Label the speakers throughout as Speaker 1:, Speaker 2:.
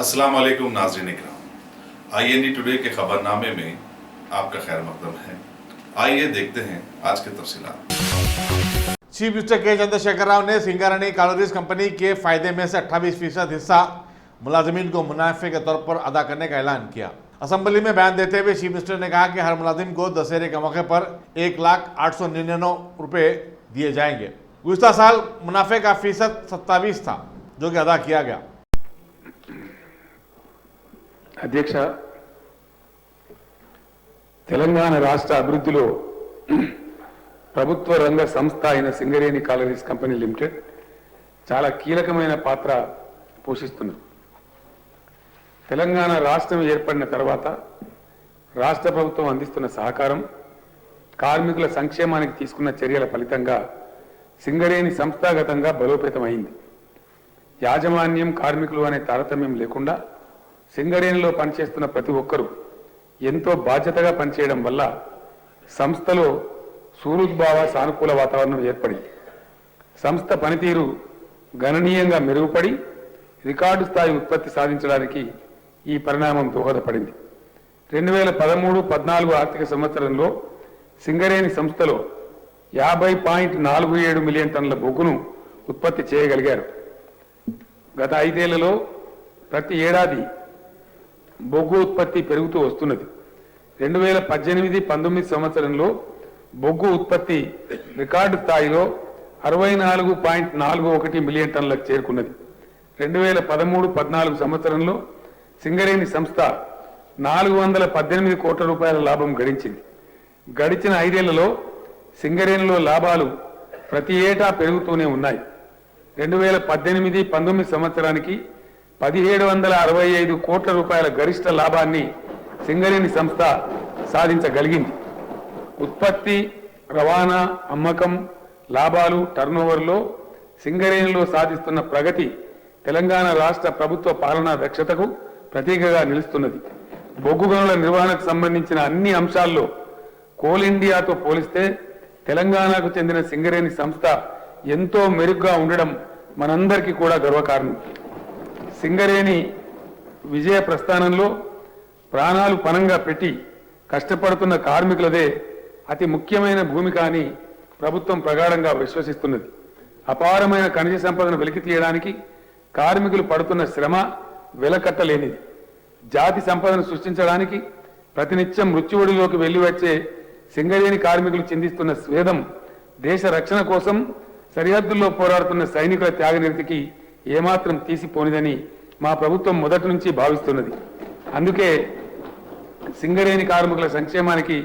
Speaker 1: अस्सलाम वालेकुम नाज़रीन इकराम, IND टुडे के खबरनामे में आपका खैर मकदम है। आइए देखते हैं आज के तफसीलात।
Speaker 2: चीफ मिनिस्टर के चंद्रशेखर राव ने सिंगारणी कॉलोरीज कंपनी के फायदे में से 28% हिस्सा मुलाजिमीन को मुनाफे के तौर पर अदा करने का ऐलान किया। असेंबली में बयान देते हुए चीफ मिनिस्टर ने कहा कि हर मुलाजिम को दशहरे के मौके पर 1,899 रुपये दिए जाएंगे। गुज़िश्ता साल मुनाफे का फीसद 27 था, जो कि अदा किया गया।
Speaker 3: అధ్యక్ష, తెలంగాణ రాష్ట్ర అభివృద్ధిలో ప్రభుత్వ రంగ సంస్థ అయిన సింగరేణి కాలరీస్ కంపెనీ లిమిటెడ్ చాలా కీలకమైన పాత్ర పోషిస్తుంది. తెలంగాణ రాష్ట్రం ఏర్పడిన తర్వాత రాష్ట్ర ప్రభుత్వం అందిస్తున్న సహకారం, కార్మికుల సంక్షేమానికి తీసుకున్న చర్యల ఫలితంగా సింగరేణి సంస్థాగతంగా బలోపేతమైంది. యాజమాన్యం, కార్మికులు అనే తారతమ్యం లేకుండా సింగరేణిలో పనిచేస్తున్న ప్రతి ఒక్కరూ ఎంతో బాధ్యతగా పనిచేయడం వల్ల సంస్థలో సూరుద్భావ సానుకూల వాతావరణం ఏర్పడింది. సంస్థ పనితీరు గణనీయంగా మెరుగుపడి రికార్డు స్థాయి ఉత్పత్తి సాధించడానికి ఈ పరిణామం దోహదపడింది. 2013-14 ఆర్థిక సంవత్సరంలో సింగరేణి సంస్థలో 50.47 మిలియన్ టన్నుల బొగ్గును ఉత్పత్తి చేయగలిగారు. గత 5 ఏళ్లలో ప్రతి ఏడాది బొగ్గు ఉత్పత్తి పెరుగుతూ వస్తున్నది. 2018-19 సంవత్సరంలో బొగ్గు ఉత్పత్తి రికార్డు స్థాయిలో 64.41 మిలియన్ టన్నులకు చేరుకున్నది. 2013-14 సంవత్సరంలో సింగరేణి సంస్థ 418 కోట్ల రూపాయల లాభం గడించింది. గడిచిన 5 ఏళ్లలో సింగరేణిలో లాభాలు ప్రతి ఏటా పెరుగుతూనే ఉన్నాయి. 2018-19 సంవత్సరానికి 1765 కోట్ల రూపాయల గరిష్ట లాభాన్ని సింగరేణి సంస్థ సాధించగలిగింది. ఉత్పత్తి, రవాణా, అమ్మకం, లాభాలు, టర్నోవర్లో సింగరేణిలో సాధిస్తున్న ప్రగతి తెలంగాణ రాష్ట్ర ప్రభుత్వ పాలనా దక్షతకు ప్రతీకగా నిలుస్తున్నది. బొగ్గు గనుల నిర్వహణకు సంబంధించిన అన్ని అంశాల్లో కోల్ ఇండియాతో పోలిస్తే తెలంగాణకు చెందిన సింగరేణి సంస్థ ఎంతో మెరుగ్గా ఉండడం మనందరికీ కూడా గర్వకారణం. సింగరేణి విజయ ప్రస్థానంలో ప్రాణాలు పణంగా పెట్టి కష్టపడుతున్న కార్మికులదే అతి ముఖ్యమైన భూమిక అని ప్రభుత్వం ప్రగాఢంగా విశ్వసిస్తున్నది. అపారమైన ఖనిజ సంపదను వెలికి తీయడానికి కార్మికులు పడుతున్న శ్రమ వెలకట్టలేనిది. జాతి సంపదను సృష్టించడానికి ప్రతినిత్యం మృత్యువుడిలోకి వెళ్లి వచ్చే సింగరేణి కార్మికులు చిందిస్తున్న స్వేదం దేశ రక్షణ కోసం సరిహద్దుల్లో పోరాడుతున్న సైనికుల త్యాగనిరతికి ఏమాత్రం తీసిపోనిదని మా ప్రభుత్వం మొదటి నుంచి భావిస్తున్నది. అందుకే సింగరేణి కార్మికుల సంక్షేమానికి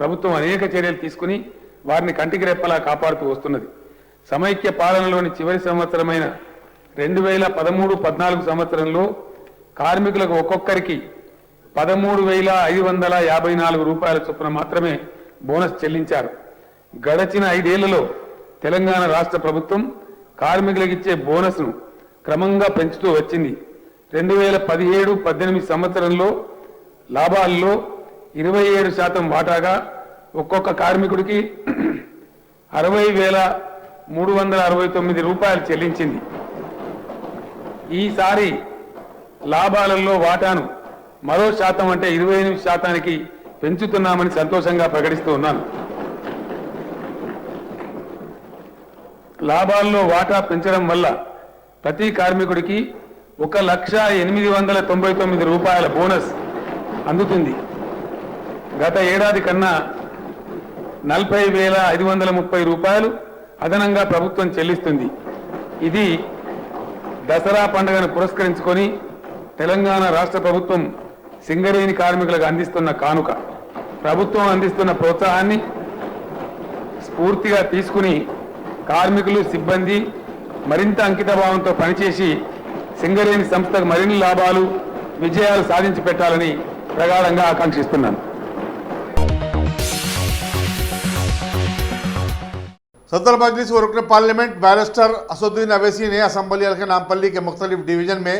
Speaker 3: ప్రభుత్వం అనేక చర్యలు తీసుకుని వారిని కంటికి రెప్పలా కాపాడుతూ వస్తున్నది. సమైక్య పాలనలోని చివరి సంవత్సరమైన 2013-14 సంవత్సరంలో కార్మికులకు ఒక్కొక్కరికి 13,554 రూపాయల చొప్పున మాత్రమే బోనస్ చెల్లించారు. గడచిన 5 ఏళ్లలో తెలంగాణ రాష్ట్ర ప్రభుత్వం కార్మికులకు ఇచ్చే బోనస్ను క్రమంగా పెంచుతూ వచ్చింది. 2017-18 సంవత్సరంలో లాభాల్లో 27% వాటాగా ఒక్కొక్క కార్మికుడికి 60,369 రూపాయలు చెల్లించింది. ఈసారి లాభాలలో వాటాను మరో శాతం అంటే 28% పెంచుతున్నామని సంతోషంగా ప్రకటిస్తూ ఉన్నాను. లాభాల్లో వాటా పెంచడం వల్ల ప్రతి కార్మికుడికి 1,08,990 రూపాయల బోనస్ అందుతుంది. గత ఏడాది కన్నా 40,530 రూపాయలు అదనంగా ప్రభుత్వం చెల్లిస్తుంది. ఇది దసరా పండుగను పురస్కరించుకొని తెలంగాణ రాష్ట్ర ప్రభుత్వం సింగరేణి కార్మికులకు అందిస్తున్న కానుక. ప్రభుత్వం అందిస్తున్న ప్రోత్సాహాన్ని స్ఫూర్తిగా తీసుకుని కార్మికులు, సిబ్బంది మరింత అంకితభావంతో పనిచేసి సింగరేణి సంస్థకు మరిన్ని లాభాలు, విజయాలు సాధించి పెట్టాలని ప్రగాఢంగా ఆకాంక్షిస్తున్నాను.
Speaker 2: सदर मजलिस व रुकन पार्लियामेंट बैरिस्टर असदुद्दीन अवैसी ने असम्बली हल्के नामपल्ली के मुख्तलिफ डिवीजन में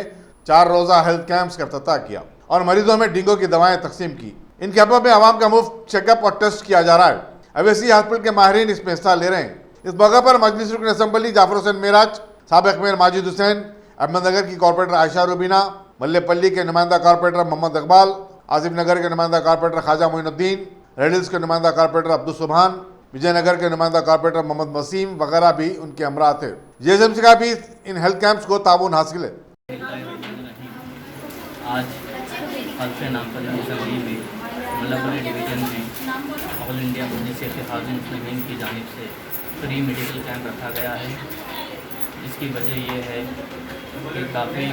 Speaker 2: 4 रोज़ा हेल्थ कैंप्स का इफ्तिताह किया और मरीजों में डेंगू की दवाएं तकसीम की। इन कैंपों में आवाम का मुफ्त चेकअप और टेस्ट किया जा रहा है। अवैसी हॉस्पिटल के माहिरीन इसमें हिस्सा ले रहे हैं। इस मौके पर मजलिस रुकन असम्बली जाफर हुसैन मेराज, साबिक मेयर माजिद हुसैन, अहमदनगर की कॉर्पोरेटर आयशा रुबीना, मल्लेपल्ली के नुमाइंदा कॉर्पोरेटर मोहम्मद इकबाल, आसिफ नगर के नुमाइंदा कॉर्पोरेटर ख्वाजा मोइनुद्दीन, रेडिल्स के नुमाइंदा कॉर्पोरेटर अब्दुल सुभान, विजयनगर के नुमाइंदा कॉर्पोरेटर मोहम्मद वसीम वगैरह भी उनके हमरा थे। जीएसएमसी का भी इन हेल्थ कैंप्स को ताउन हासिल है।
Speaker 4: आज हल्के नाम पर असेंबली में मल्लापल्ली डिवीजन में ऑल इंडिया मजलिस इत्तेहाद मुस्लिमीन की जानिब से फ्री मेडिकल कैंप रखा गया है। इसकी वजह यह है कि काफ़ी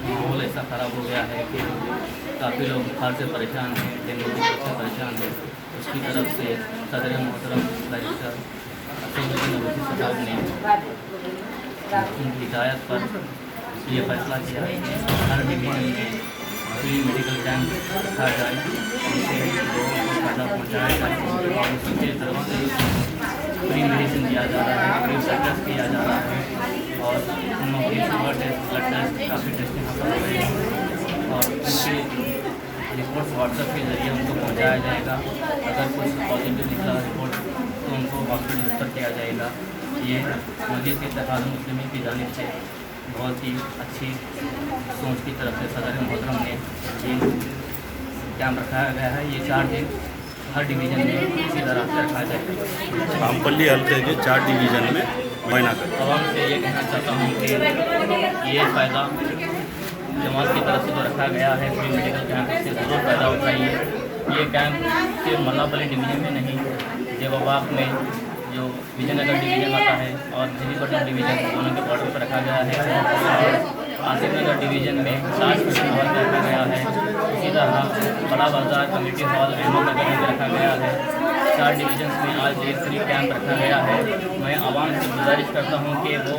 Speaker 4: माहौल ऐसा ख़राब हो गया है कि काफ़ी लोग बुखार से परेशान हैं, डेंगू से परेशान हैं। उसकी तरफ से सदर मोहतरम बैरिस्टर असदुद्दीन अवैसी साहब ने उनकी हिदायत पर ये फैसला किया है कि हर डिवीजन में फ्री मेडिकल कैंप रखा जाए, जिससे लोगों को फायदा पहुँचाया जाए और उसके तरफ से फ्री मेडिसिन दिया जा रहा है, फ्री टेस्ट किया जा रहा है और उन लोगों की शुगर टेस्ट, ब्लड टेस्ट, काफ़ी टेस्ट यहाँ पर हो रहे हैं और उनकी रिपोर्ट व्हाट्सएप के जरिए उनको पहुँचाया जाएगा। अगर कुछ पॉजिटिव निकला रिपोर्ट तो उनको हॉस्पिटल रेफर किया जाएगा। ये मजलिस इत्तेहाद मुस्लिमीन की जानिब से बहुत ही अच्छी सोच की तरफ से सदर मोहतरम ने ये कैंप रखाया गया है। ये 4 दिन हर डिवीज़न में इसी तरह से रखा जाएगा।
Speaker 5: रामपल्ली हल्के के 4 डिवीज़न में महीना कर
Speaker 4: आवाम से ये कहना चाहता हूँ कि ये फ़ायदा जमात की तरफ से जो रखा गया है फ्री मेडिकल कैंप से ज़रूर फ़ायदा उठाइए। ये कैंप सिर्फ मल्लापल्ली डिवीज़न में नहीं, जेबाबाग में जो विजयनगर डिवीज़न आता है और दिल्लीपट्टनम डिवीज़न दोनों के बॉर्डर पर रखा गया है और आसिफ नगर डिवीज़न में 7 मीटिंग हॉल में रखा गया है। इसी तरह बड़ा बाजार कमेटी हॉल अहमदनगर में रखा गया है। 4 डिवीजन में आज एक फ्री कैंप रखा गया है। मैं आवाम से गुजारिश करता हूँ कि वो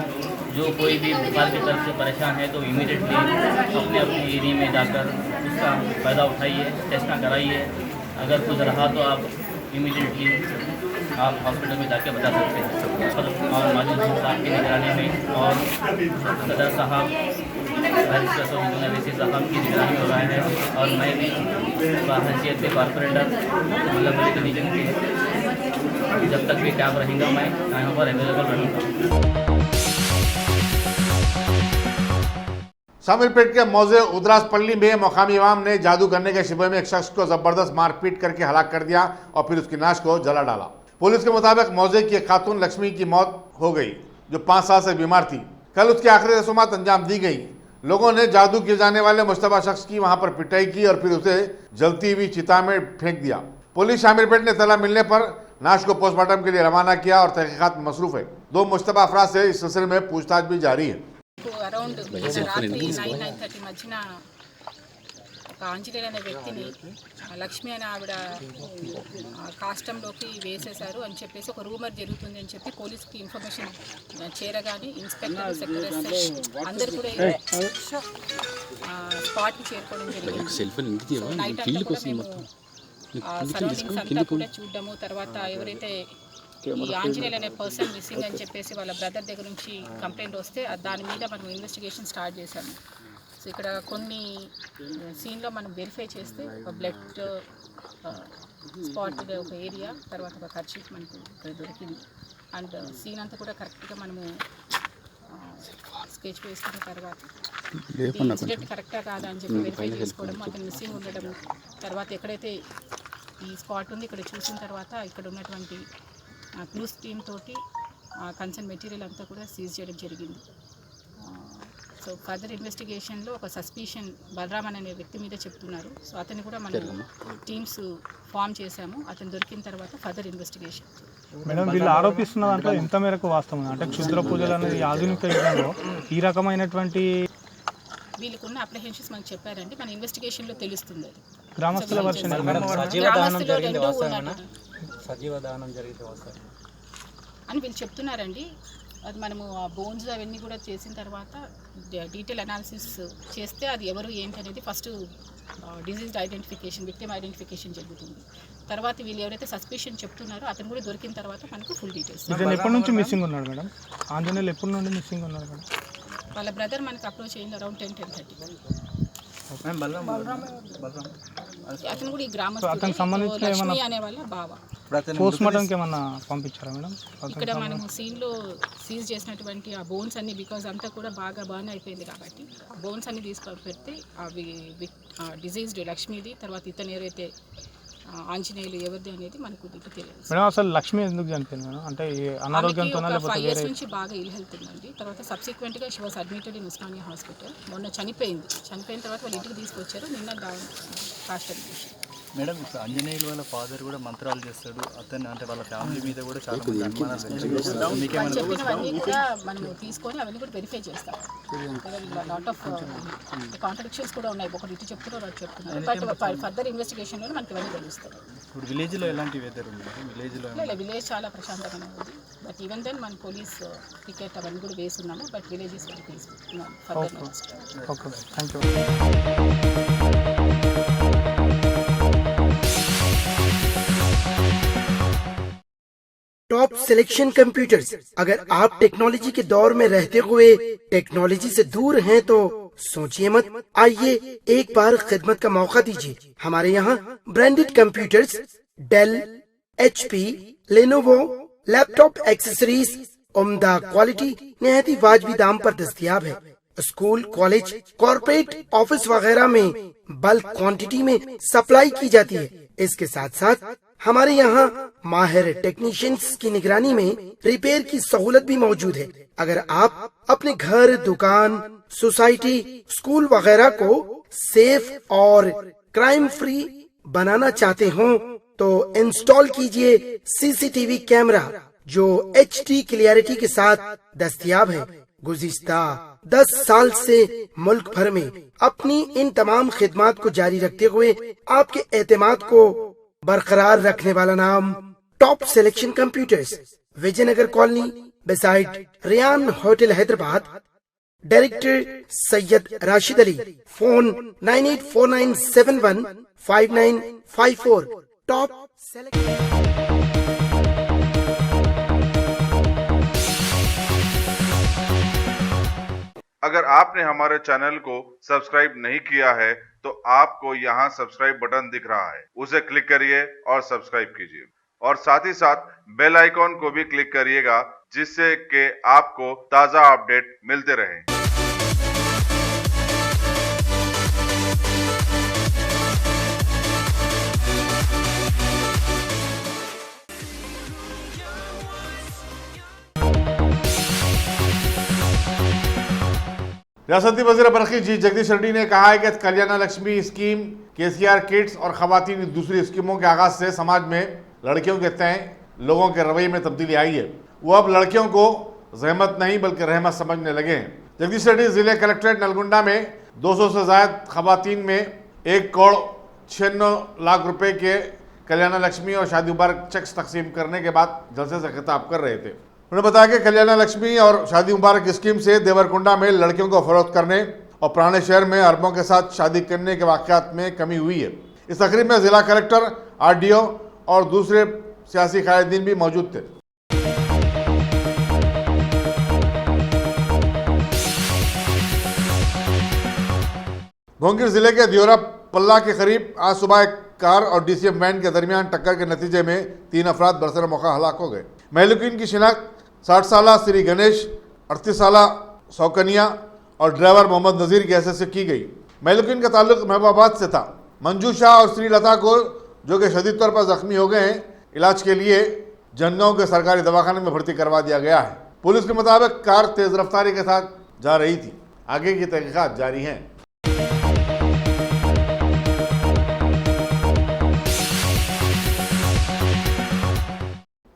Speaker 4: जो कोई भी बुखार की तरफ से परेशान है तो इमीडिएटली अपने एरिया में जाकर उसका फ़ायदा उठाइए, टेस्ट कराइए। अगर कुछ रहा तो आप इमीडिएटली आप हॉस्पिटल में जाके बता सकते हैं। और माजिद साहब की निगरानी में और सदर साहब बैरिस्टर असदुद्दीन अवैसी साहब की निगरानी हो रहा है और मैं भी हैसियत के कॉर्पोरेटर मल्लापल्ली डिवीजन के जब तक भी कैंप रहेगा मैं यहाँ पर अवेलेबल रहूँगा।
Speaker 2: शामिलपेट के मौजे उदरासपल्ली में मकामी इमाम ने जादू करने के शिबे में एक शख्स को जबरदस्त मारपीट करके हलाक कर दिया और फिर उसकी लाश को जला डाला। पुलिस के मुताबिक मौजे की एक खातून लक्ष्मी की मौत हो गई जो 5 साल से बीमार थी। कल उसकी आखिरी रसूमात अंजाम दी गई। लोगों ने जादू किए जाने वाले मुश्तबा शख्स की वहां पर पिटाई की और फिर उसे जलती हुई चिता में फेंक दिया। पुलिस शामिलपेट ने तला मिलने पर लाश को पोस्टमार्टम के लिए रवाना किया और तहकीकात में मसरूफ है। 2 मुश्तबा अफराद से इस सिलसिले में पूछताछ भी जारी है।
Speaker 6: అరౌండ్ రాత్రి 9-9:30 మధ్యన ఒక ఆంజనేయులు అనే వ్యక్తిని లక్ష్మి అనే ఆవిడ కాస్టంలోకి వేసేశారు అని చెప్పేసి ఒక రూమర్ జరుగుతుంది అని చెప్పి పోలీస్కి ఇన్ఫర్మేషన్ చేరగానే ఇన్స్పెక్టర్, సెక్రటరీ అందరు కూడా స్పాట్కి చేరుకోవడం జరిగింది. నైట్ అంతా కూడా మేము సరౌండింగ్స్ అంతా కూడా చూడడము, తర్వాత ఎవరైతే ఈ ఆంజనేయులు అనే పర్సన్ మిస్సింగ్ అని చెప్పేసి వాళ్ళ బ్రదర్ దగ్గర నుంచి కంప్లైంట్ వస్తే దాని మీద మనం ఇన్వెస్టిగేషన్ స్టార్ట్ చేశాము. సో ఇక్కడ కొన్ని సీన్లో మనం వెరిఫై చేస్తే ఒక బ్లడ్ స్పాట్ ఒక ఏరియా, తర్వాత ఒక కర్చీఫ్ మనకు ఇక్కడ దొరికింది. అండ్ సీన్ అంతా కూడా కరెక్ట్గా మనము స్కెచ్ వేసుకున్న తర్వాత ఇన్సిడెంట్ కరెక్టా కాదా అని చెప్పి వెరిఫై చేసుకోవడం, అతను మిస్సింగ్ ఉండడం, తర్వాత ఎక్కడైతే ఈ స్పాట్ ఉంది ఇక్కడ చూసిన తర్వాత ఇక్కడ ఉన్నటువంటి క్లూస్ టీమ్ తోటి కన్సర్న్ మెటీరియల్ అంతా కూడా సీజ్ చేయడం జరిగింది. సో ఫర్దర్ ఇన్వెస్టిగేషన్లో ఒక సస్పిషన్ బలరామ్ అనే వ్యక్తి మీద చెప్తున్నారు. సో అతన్ని కూడా మనం టీమ్స్ ఫామ్ చేశాము. అతను దొరికిన తర్వాత ఫర్దర్ ఇన్వెస్టిగేషన్.
Speaker 7: మేడం, వీళ్ళు ఆరోపిస్తున్న దాంట్లో ఎంత మేరకు వాస్తవం? అంటే క్షుద్ర పూజలు అనేది ఆధునిక యుగంలో ఈ రకమైనటువంటి
Speaker 6: వీళ్ళకున్న అప్రహెన్షన్స్ మనకు చెప్పారండి. మన ఇన్వెస్టిగేషన్లో తెలుస్తుంది. అది
Speaker 7: గ్రామస్తుల వర్షన్
Speaker 6: అని వీళ్ళు చెప్తున్నారండి. అది మనము ఆ బోన్స్ అవన్నీ కూడా చేసిన తర్వాత డీటెయిల్ అనాలిసిస్ చేస్తే అది ఎవరు ఏంటి అనేది first disease identification, victim identification జరుగుతుంది. తర్వాత వీళ్ళు ఎవరైతే సస్పిషన్ చెప్తున్నారో అతను కూడా దొరికిన తర్వాత మనకు ఫుల్ డీటెయిల్స్.
Speaker 7: ఎప్పటి నుంచి మిస్సింగ్ ఉన్నాడు మేడం? ఆంజనేయులు ఎప్పటి నుండి మిస్సింగ్ ఉన్నాడు మేడం?
Speaker 6: వాళ్ళ బ్రదర్ మనకు అప్రోచ్ అయింది అరౌండ్ 10-10:30. అతను కూడా ఈ గ్రామస్తుడు, లక్ష్మి అనే వాళ్ళ బావ.
Speaker 7: పోస్ట్ మార్టంకి ఏమన్నా పంపించారా మేడం?
Speaker 6: ఇక్కడ మనము సీన్లో సీజ్ చేసినటువంటి ఆ బోన్స్ అన్ని బికాజ్ అంతా కూడా బాగా బర్న్ అయిపోయింది కాబట్టి ఆ బోన్స్ అన్ని తీసుకొని పెడితే అవి డిజీజ్డ్ లక్ష్మీది, తర్వాత ఇతను ఏదైతే ఆంజనేయులు ఎవరిది అనేది మనకు తెలియదు
Speaker 7: మేడం. అసలు లక్ష్మి ఎందుకు చనిపోయింది మేడం? అంటే అనారోగ్యంతో
Speaker 6: 5 years నుంచి బాగా ఇల్ హెల్త్ ఉందండి. తర్వాత సబ్సిక్వెంట్గా she was admitted in Osmania hospital. మొన్న చనిపోయిన తర్వాత వాళ్ళు ఇంటికి తీసుకొచ్చారు. నిన్న కాస్ట్ అడ్మిషన్.
Speaker 8: మేడం, ఇప్పుడు ఆంజనేయులు వాళ్ళ ఫాదర్ కూడా మంత్రాలు చేస్తాడు, అతను అంటే వాళ్ళ ఫ్యామిలీ మీద కూడా చాలా మంది అనుమానాలు
Speaker 6: చెప్పినవన్నీ కూడా మనము తీసుకొని అవన్నీ కూడా వెరిఫై చేస్తాం. లాట్ ఆఫ్ కాంట్రడిక్షన్స్ కూడా ఉన్నాయి, ఒకటి ఇటు చెప్తున్నారు ఒకటి చెప్తున్నారు. బట్ ఫర్దర్ ఇన్వెస్టిగేషన్లో మనకి ఇవన్నీ తెలుస్తాయి.
Speaker 8: ఇప్పుడు విలేజ్లో ఎలాంటి వెదర్ ఉంది?
Speaker 6: విలేజ్ చాలా ప్రశాంతంగానే ఉంది. బట్ ఈవెన్ దెన్ మన పోలీస్ టికెట్ అవన్నీ కూడా వేస్తున్నాము. But village is very peaceful. Further
Speaker 7: okay, thank you.
Speaker 9: Top selection computers. अगर आप टेक्नोलॉजी के दौर में रहते हुए टेक्नोलॉजी से दूर हैं तो सोचिए मत, आइए एक बार खिदमत का मौका दीजिए। हमारे यहाँ branded computers Dell, HP, Lenovo, laptop accessories उम्दा क्वालिटी निहायती वाजबी दाम पर दस्तयाब है। स्कूल, कॉलेज, कॉर्पोरेट, ऑफिस वगैरह में बल्क क्वांटिटी में सप्लाई की जाती है। इसके साथ साथ हमारे यहाँ माहिर टेक्नीशियंस की निगरानी में रिपेयर की सहूलत भी मौजूद है। अगर आप अपने घर, दुकान, सोसाइटी, स्कूल वगैरह को सेफ और क्राइम फ्री बनाना चाहते हो तो इंस्टॉल कीजिए CCTV कैमरा जो HD क्लियरिटी के साथ दस्तयाब है। गुज़िश्ता 10 साल से मुल्क भर में अपनी इन तमाम खिदमात को जारी रखते हुए आपके एतमाद को बरकरार रखने वाला नाम top selection computers, Vijayanagar colony beside Riyan hotel Hyderabad. Director Syed Rashid Ali. Phone 9849715954। Top
Speaker 1: अगर आपने हमारे चैनल को सब्सक्राइब नहीं किया है तो आपको यहाँ सब्सक्राइब बटन दिख रहा है, उसे क्लिक करिए और सब्सक्राइब कीजिए और साथ ही साथ बेल आइकॉन को भी क्लिक करिएगा जिससे कि आपको ताज़ा अपडेट मिलते रहें।
Speaker 2: रियासती वज़ीर बरक़ी जी जगदीश रेड्डी ने कहा है कि कल्याण लक्ष्मी स्कीम, KCR किट्स और खवातीन दूसरी स्कीमों के आगाज से समाज में लड़कियों के तय लोगों के रवैये में तब्दीली आई है। वो अब लड़कियों को जहमत नहीं बल्कि रहमत समझने लगे हैं। जगदीश रेड्डी जिले कलेक्ट्रेट नलगुंडा में 200 से ज़ायद खवातीन में 1,96,00,000 रुपए के कल्याण लक्ष्मी और शादी मुबारक चेक्स तकसीम करने के बाद जलसे से खिताब कर रहे थे। उन्होंने बताया कि कल्याण लक्ष्मी और शादी मुबारक स्कीम से देवरकुंडा में लड़कियों को फरोख्त करने और पुराने शहर में अरबों के साथ शादी करने के वाक़यात में कमी हुई है। इस तकरीब में जिला कलेक्टर, RDO और दूसरे सियासी कायदीन भी मौजूद थे। भोंगीर जिले के दियोरा पल्ला के करीब आज सुबह एक कार और DCM वैन के दरमियान टक्कर के नतीजे में 3 अफराद बरसर मौका हलाक हो गए। महलूकीन की शिनाख्त 60 साला श्री गणेश, 38 साला सौकनिया और ड्राइवर मोहम्मद नज़ीर की हैसियत से की गई। महलूकीन का ताल्लुक महबूबाबाद से था। मंजू शाह और श्री लता को जो कि शदीद तौर पर जख्मी हो गए हैं, इलाज के लिए जनगांव के सरकारी दवाखाने में भर्ती करवा दिया गया है। पुलिस के मुताबिक कार तेज रफ्तारी के साथ जा रही थी। आगे की तहकीकात जारी हैं।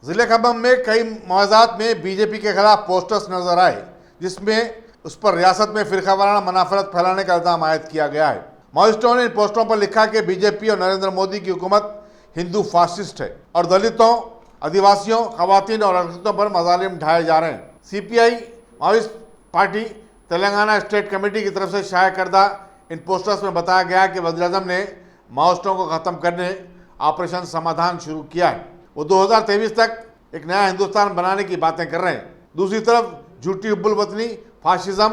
Speaker 2: जिले खम्भम में कई मौज़ात में बीजेपी के खिलाफ पोस्टर्स नजर आए जिसमें उस पर रियासत में फिरकावाराना मनाफरत फैलाने का इल्जाम आयद किया गया है। माओइस्टों ने इन पोस्टरों पर लिखा कि बीजेपी और नरेंद्र मोदी की हुकूमत हिंदू फासिस्ट है और दलितों, आदिवासियों, खवातीन और औरतों पर मजालिम ढाए जा रहे हैं। CPI Maoist party Telangana state committee की तरफ से शाया करदा इन पोस्टर्स में बताया गया कि वज़ीर-ए-आज़म ने माओइस्टों को ख़त्म करने ऑपरेशन समाधान शुरू किया है। वो 2023 तक एक नया हिंदुस्तान बनाने की बातें कर रहे हैं। दूसरी तरफ झूठी हुब्बुल वतनी, फाशिज्म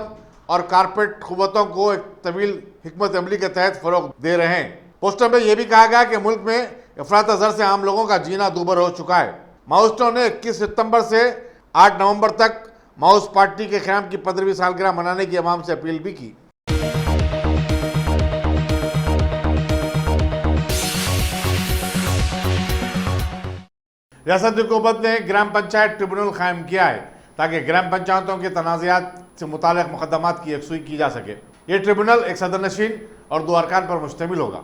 Speaker 2: और कारपेट क़ुव्वतों को एक तवील हिकमत अमली के तहत फ़रोग़ दे रहे हैं। पोस्टर में यह भी कहा गया कि मुल्क में अफरा-तफर से आम लोगों का जीना दूभर हो चुका है। माओइस्टों ने 21 सितंबर से 8 नवंबर तक माओइस्ट पार्टी के क़याम की 15वीं सालगिरह मनाने की अवाम से अपील भी की। रियासती हुकूमत ने ग्राम पंचायत ट्रिब्यूनल कायम किया है ताकि ग्राम पंचायतों के तनाज़ात से मुताल्लिक़ मुक़दमात की यकसुई की जा सके। ये ट्रिब्यूनल एक सदरनशीन और 2 अरकान पर मुश्तमिल होगा।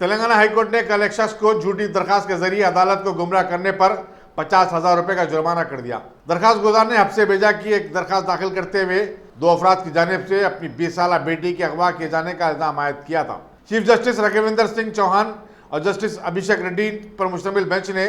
Speaker 2: तेलंगाना हाईकोर्ट ने कल एक शख्स को झूठी दरखास्त के जरिए अदालत को गुमराह करने पर 50,000 रुपए का जुर्माना कर दिया। दरखास्त गुजार ने हफ्ते भेजा की एक दरखास्त दाखिल करते हुए 2 अफराद की जानिब से अपनी 20 साला बेटी के अगवा किए जाने का इल्जाम आयद किया था। चीफ जस्टिस राघवेंद्र सिंह चौहान और जस्टिस अभिषेक रेड्डी पर मुश्तमिल बेंच ने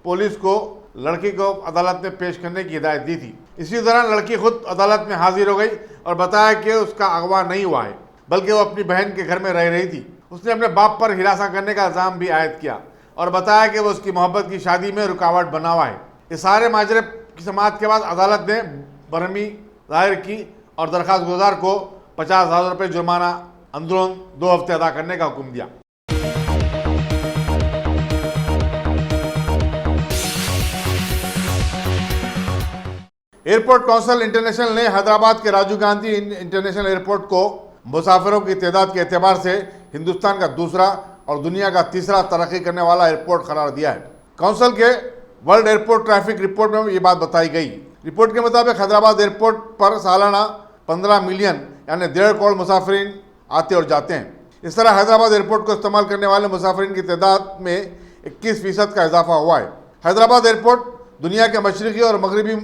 Speaker 2: पुलिस को लड़की को अदालत में पेश करने की हिदायत दी थी। इसी दौरान लड़की खुद अदालत में हाजिर हो गई और बताया कि उसका अगवा नहीं हुआ है, बल्कि वो अपनी बहन के घर में रह रही थी। उसने अपने बाप पर हिरासा करने का इल्जाम भी आयद किया और बताया कि वो उसकी मोहब्बत की शादी में रुकावट बना हुआ है। इस सारे माजरे की समाअत के बाद अदालत ने बरहमी जाहिर की और दरखास्त गुजार को 50,000 रुपये जुर्माना अंदरून 2 हफ्ते अदा करने का हुक्म दिया। एयरपोर्ट काउंसिल इंटरनेशनल ने हैदराबाद के राजीव गांधी इंटरनेशनल एयरपोर्ट को मुसाफिरों की तादाद के एतबार से हिंदुस्तान का दूसरा और दुनिया का तीसरा तरक्की करने वाला एयरपोर्ट करार दिया है। काउंसिल के वर्ल्ड एयरपोर्ट ट्रैफिक रिपोर्ट में ये बात बताई गई। रिपोर्ट के मुताबिक हैदराबाद एयरपोर्ट पर सालाना 15 मिलियन यानी 1.5 करोड़ मुसाफिरीन आते और जाते हैं। इस तरह हैदराबाद एयरपोर्ट को इस्तेमाल करने वाले मुसाफिरीन की तादाद में 21% का इजाफा हुआ है। हैदराबाद एयरपोर्ट दुनिया के मशरक़ी और मगरबी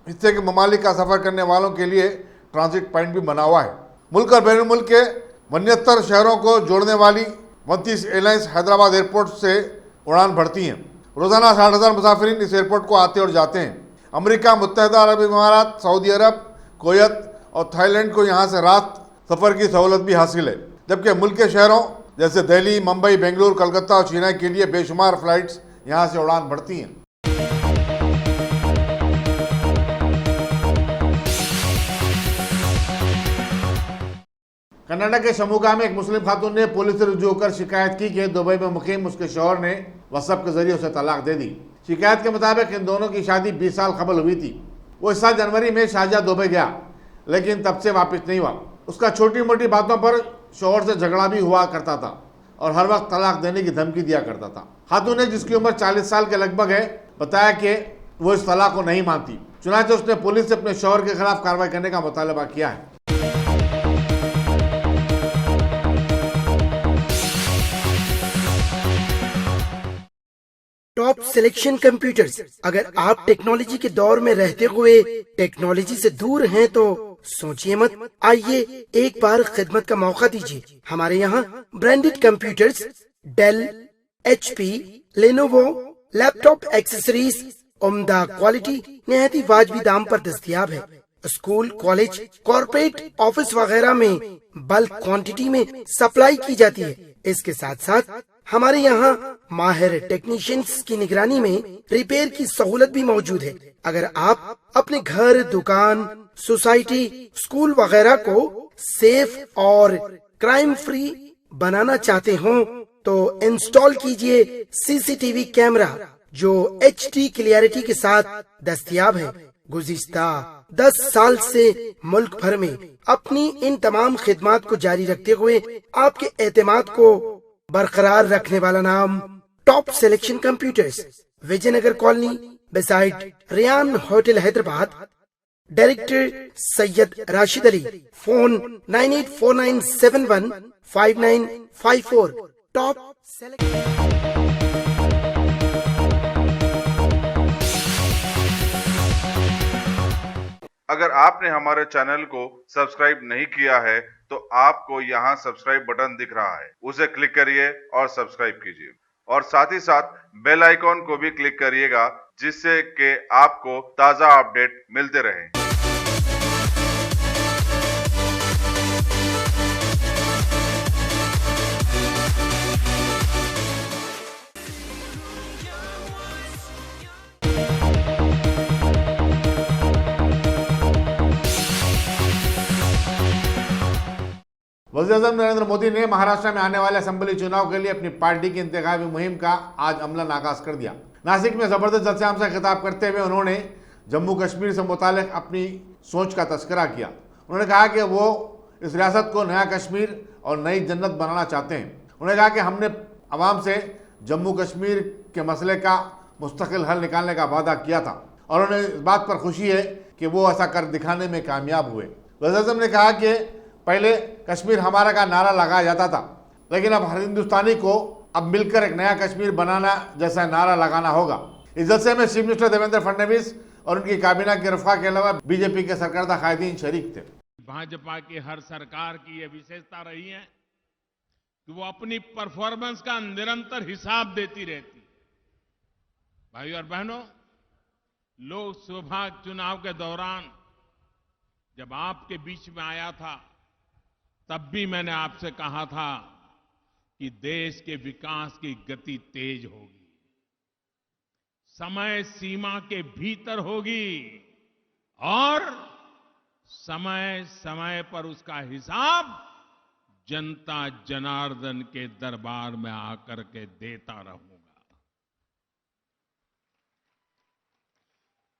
Speaker 2: हिस्से के ममालिक का सफ़र करने वालों के लिए ट्रांजिट पॉइंट भी बना हुआ है। मुल्क और बैरून मुल्क के 72 शहरों को जोड़ने वाली 29 एयरलाइंस हैदराबाद एयरपोर्ट से उड़ान भरती हैं। रोज़ाना 60,000 मुसाफिरीन इस एयरपोर्ट को आते और जाते हैं। अमेरिका, मुत्तहिदा अरब इमारात, सऊदी अरब, कुवैत और थाईलैंड को यहाँ से रात सफ़र की सहूलत भी हासिल है, जबकि मुल्क के शहरों जैसे दिल्ली, मुंबई, बेंगलुरु, कलकत्ता और चेन्नई के लिए बेशुमार फ्लाइट्स यहाँ से उड़ान भरती हैं। कर्नाटक के शिमोगा में एक मुस्लिम खातून ने पुलिस से रुजू होकर शिकायत की कि दुबई में मुकीम उसके शौहर ने व्हाट्सएप के जरिए उसे तलाक दे दी। शिकायत के मुताबिक इन दोनों की शादी 20 साल कबल हुई थी। वो इस साल जनवरी में शारजाह दुबई गया, लेकिन तब से वापस नहीं हुआ। उसका छोटी मोटी बातों पर शौहर से झगड़ा भी हुआ करता था और हर वक्त तलाक देने की धमकी दिया करता था। खातून ने, जिसकी उम्र 40 साल के लगभग है, बताया कि वो इस तलाक को नहीं मानती। चुनांचे उसने पुलिस से अपने शौहर के खिलाफ कार्रवाई करने का मुतालबा किया है।
Speaker 9: Top selection computers. अगर आप टेक्नोलॉजी के दौर में रहते हुए टेक्नोलॉजी से दूर हैं तो सोचिए मत, आइए एक बार खिदमत का मौका दीजिए। हमारे यहाँ branded computers Dell, HP, Lenovo, laptop accessories उम्दा क्वालिटी निहायत ही वाजबी दाम पर दस्तयाब है। स्कूल, कॉलेज, कॉर्पोरेट, ऑफिस वगैरह में बल्क क्वांटिटी में सप्लाई की जाती है। इसके साथ साथ हमारे यहाँ माहिर टेक्नीशियंस की निगरानी में रिपेयर की सहूलत भी मौजूद है। अगर आप अपने घर, दुकान, सोसाइटी, स्कूल वगैरह को सेफ और क्राइम फ्री बनाना चाहते हो तो इंस्टॉल कीजिए CCTV कैमरा जो HD क्लियरिटी के साथ दस्तयाब है। गुज़िश्ता 10 साल से मुल्क भर में अपनी इन तमाम खिदमात को जारी रखते हुए आपके एतमाद को बरकरार रखने वाला नाम top selection computers, Vijayanagar colony beside Riyan hotel, Hyderabad. Director Syed Rashid Ali. Phone 9849715954। Top
Speaker 1: अगर आपने हमारे चैनल को सब्सक्राइब नहीं किया है तो आपको यहाँ सब्सक्राइब बटन दिख रहा है, उसे क्लिक करिए और सब्सक्राइब कीजिए और साथ ही साथ बेल आइकॉन को भी क्लिक करिएगा, जिससे कि आपको ताज़ा अपडेट मिलते रहें।
Speaker 2: वज़ीर-ए-आज़म नरेंद्र मोदी ने महाराष्ट्र में आने वाले असेंबली चुनाव के लिए अपनी पार्टी की इंतखाबी मुहिम का आज अमलन आगाज कर दिया। नासिक में जबरदस्त जलसे से खिताब करते हुए उन्होंने जम्मू कश्मीर से मुतालिक अपनी सोच का तस्करा किया। उन्होंने कहा कि वो इस रियासत को नया कश्मीर और नई जन्नत बनाना चाहते हैं। उन्होंने कहा कि हमने आवाम से जम्मू कश्मीर के मसले का मुस्तकिल हल निकालने का वादा किया था और उन्हें इस बात पर खुशी है कि वो ऐसा कर दिखाने में कामयाब हुए। वज़ीर-ए-आज़म ने कहा कि पहले कश्मीर हमारा का नारा लगाया जाता था, लेकिन अब हर हिंदुस्तानी को अब मिलकर एक नया कश्मीर बनाना जैसा नारा लगाना होगा। इस जलसे में चीफ मिनिस्टर देवेंद्र फडणवीस और उनकी काबीना के रफा के अलावा बीजेपी के सरकर्दा कायदीन शरीक थे।
Speaker 10: भाजपा की हर सरकार की यह विशेषता रही है कि वो अपनी परफॉर्मेंस का निरंतर हिसाब देती रहती है। भाइयों और बहनों, लोकसभा चुनाव के दौरान जब आपके बीच में आया था, तब भी मैंने आपसे कहा था कि देश के विकास की गति तेज होगी, समय सीमा के भीतर होगी और समय समय पर उसका हिसाब जनता जनार्दन के दरबार में आकर के देता रहूंगा।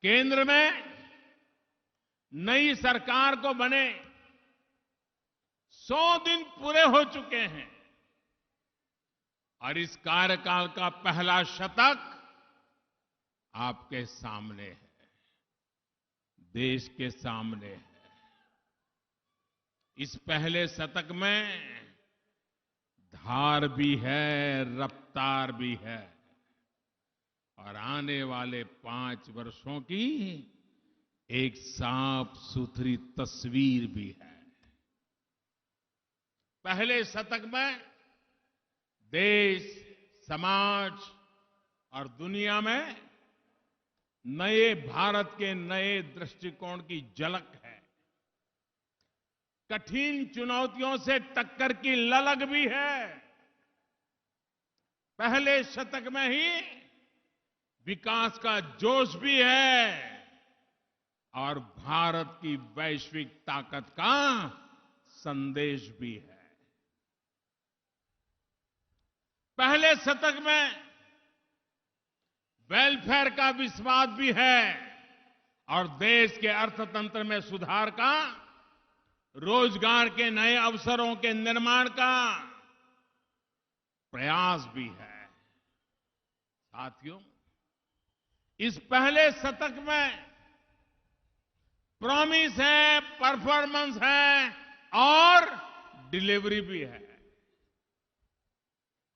Speaker 10: केंद्र में नई सरकार को बने 100 दिन पूरे हो चुके हैं और इस कार्यकाल का पहला शतक आपके सामने है, देश के सामने है। इस पहले शतक में धार भी है, रफ्तार भी है और आने वाले 5 वर्षों की एक साफ सुथरी तस्वीर भी है। पहले शतक में देश, समाज और दुनिया में नए भारत के नए दृष्टिकोण की झलक है। कठिन चुनौतियों से टक्कर की ललक भी है। पहले शतक में ही विकास का जोश भी है और भारत की वैश्विक ताकत का संदेश भी है। पहले शतक में वेलफेयर का विश्वास भी है और देश के अर्थतंत्र में सुधार का, रोजगार के नए अवसरों के निर्माण का प्रयास भी है। साथियों, इस पहले शतक में प्रॉमिस है, परफॉर्मेंस है और डिलीवरी भी है।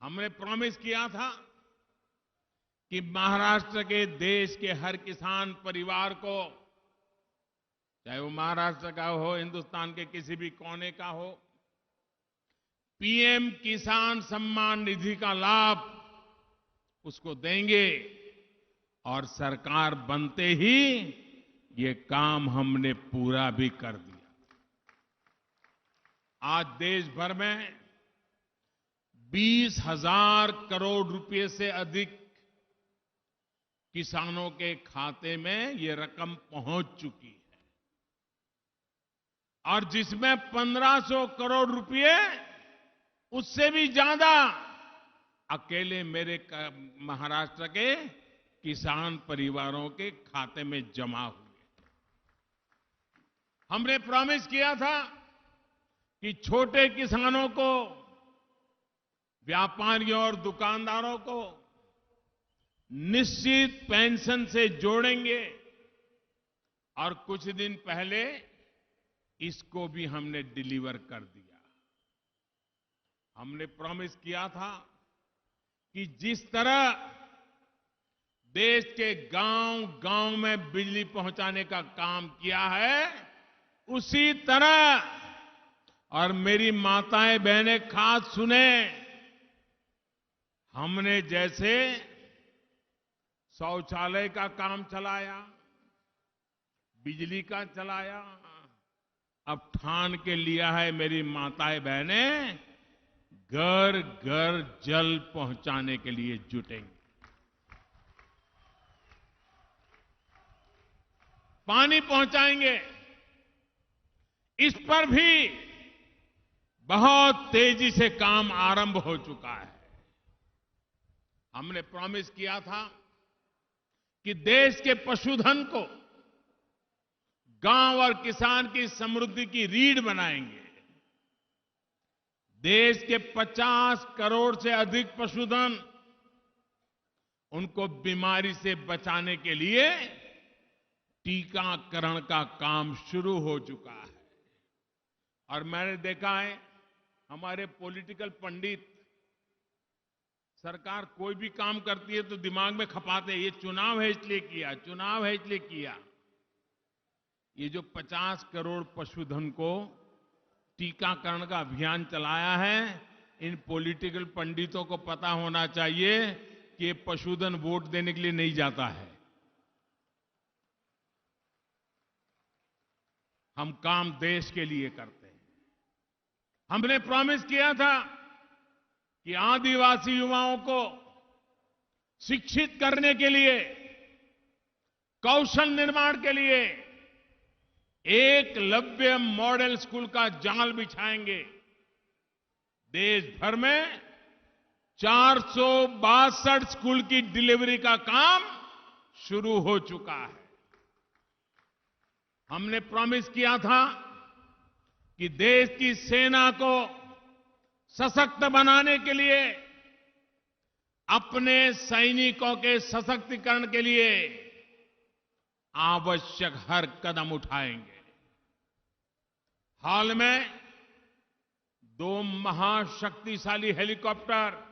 Speaker 10: हमने प्रॉमिस किया था कि महाराष्ट्र के देश के हर किसान परिवार को, चाहे वो महाराष्ट्र का हो, हिंदुस्तान के किसी भी कोने का हो, पीएम किसान सम्मान निधि का लाभ उसको देंगे और सरकार बनते ही ये काम हमने पूरा भी कर दिया। आज देश भर में 20,000 करोड़ रुपए से अधिक किसानों के खाते में ये रकम पहुंच चुकी है और जिसमें 1,500 करोड़ रुपए, उससे भी ज्यादा अकेले मेरे महाराष्ट्र के किसान परिवारों के खाते में जमा हुए। हमने प्रॉमिस किया था कि छोटे किसानों को, व्यापारियों और दुकानदारों को निश्चित पेंशन से जोड़ेंगे और कुछ दिन पहले इसको भी हमने डिलीवर कर दिया। हमने प्रॉमिस किया था कि जिस तरह देश के गांव-गांव में बिजली पहुंचाने का काम किया है, उसी तरह, और मेरी माताएं बहनें खास सुने, हमने जैसे शौचालय का काम चलाया, बिजली का चलाया, अब ठान के लिया है मेरी माताएं बहनें, घर घर जल पहुंचाने के लिए जुटेंगे। पानी पहुंचाएंगे। इस पर भी बहुत तेजी से काम आरंभ हो चुका है। हमने प्रॉमिस किया था कि देश के पशुधन को गांव और किसान की समृद्धि की रीढ़ बनाएंगे। देश के 50 करोड़ से अधिक पशुधन, उनको बीमारी से बचाने के लिए टीकाकरण का काम शुरू हो चुका है। और मैंने देखा है हमारे पॉलिटिकल पंडित, सरकार कोई भी काम करती है तो दिमाग में खपाते हैं, ये चुनाव है इसलिए किया, चुनाव है इसलिए किया। ये जो 50 करोड़ पशुधन को टीकाकरण का अभियान चलाया है, इन पॉलिटिकल पंडितों को पता होना चाहिए कि ये पशुधन वोट देने के लिए नहीं जाता है। हम काम देश के लिए करते हैं। हमने प्रॉमिस किया था कि आदिवासी युवाओं को शिक्षित करने के लिए, कौशल निर्माण के लिए एकलव्य मॉडल स्कूल का जाल बिछाएंगे। देश भर में 462 स्कूल की डिलीवरी का काम शुरू हो चुका है। हमने प्रॉमिस किया था कि देश की सेना को सशक्त बनाने के लिए, अपने सैनिकों के सशक्तिकरण के लिए आवश्यक हर कदम उठाएंगे। हाल में 2 महाशक्तिशाली हेलीकॉप्टर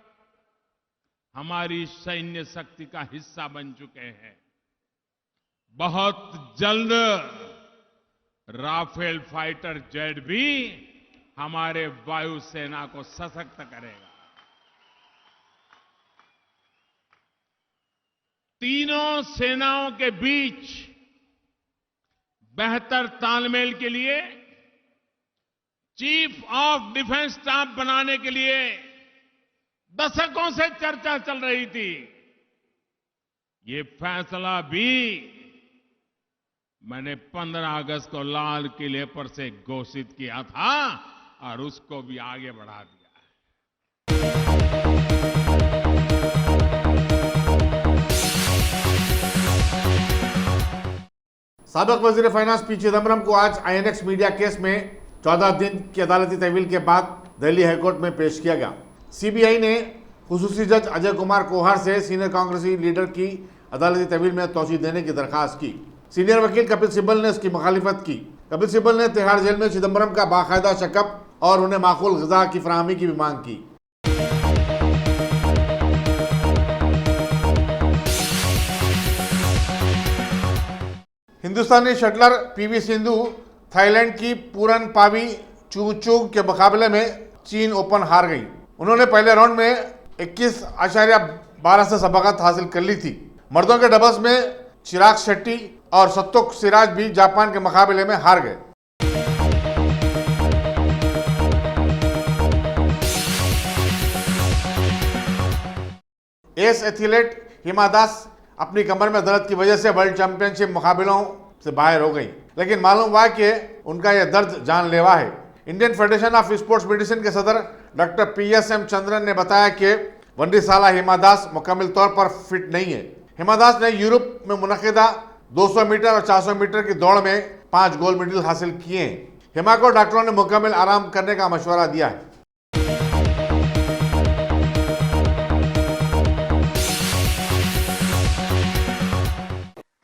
Speaker 10: हमारी सैन्य शक्ति का हिस्सा बन चुके हैं। बहुत जल्द राफेल फाइटर जेट भी हमारे वायुसेना को सशक्त करेगा। तीनों सेनाओं के बीच बेहतर तालमेल के लिए चीफ ऑफ डिफेंस स्टाफ बनाने के लिए दशकों से चर्चा चल रही थी। ये फैसला भी मैंने 15 अगस्त को लाल किले पर से घोषित किया था और उसको भी आगे बढ़ा दिया है।
Speaker 2: साबिक वजीर फाइनेंस पी चिदम्बरम को आज INX मीडिया केस में 14 दिन की अदालती तहवील के बाद दिल्ली हाईकोर्ट में पेश किया गया। CBI ने खुसूसी जज अजय कुमार कोहार से सीनियर कांग्रेसी लीडर की अदालती तहवील में तोसी देने की दरखास्त की। सीनियर वकील कपिल सिब्बल ने इसकी मुखालिफत की। कपिल सिब्बल ने तिहाड़ जेल में चिदम्बरम का बाकायदा चेकअप और उन्हें माकूल ग़िज़ा की फराहमी की भी मांग की। हिंदुस्तानी शटलर PV सिंधु थाईलैंड की पूरन पावी चूचू के मुकाबले में चीन ओपन हार गई। उन्होंने पहले राउंड में 21.12 से सबकत हासिल कर ली थी। मर्दों के डबल्स में चिराग शेट्टी और सत्तुक सिराज भी जापान के मुकाबले में हार गए। एस एथलीट हिमा दास अपनी कमर में दर्द की वजह से वर्ल्ड चैंपियनशिप मुकाबलों से बाहर हो गई, लेकिन मालूम हुआ कि उनका यह दर्द जानलेवा है। Indian federation of sports medicine के सदर डॉक्टर PSM चंद्रन ने बताया कि 19 साल हिमा दास मुकम्मल तौर पर फिट नहीं है। हिमा दास ने यूरोप में मुनक़िदा 200 मीटर और 400 मीटर की दौड़ में 5 गोल्ड मेडल हासिल किए हैं। हिमा को डॉक्टरों ने मुकम्मल आराम करने का मशवरा दिया है।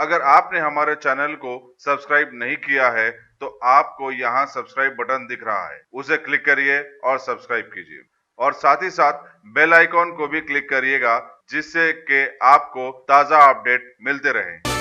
Speaker 1: अगर आपने हमारे चैनल को सब्सक्राइब नहीं किया है तो आपको यहाँ सब्सक्राइब बटन दिख रहा है, उसे क्लिक करिए और सब्सक्राइब कीजिए और साथ ही साथ बेल आइकॉन को भी क्लिक करिएगा, जिससे कि आपको ताज़ा अपडेट मिलते रहें।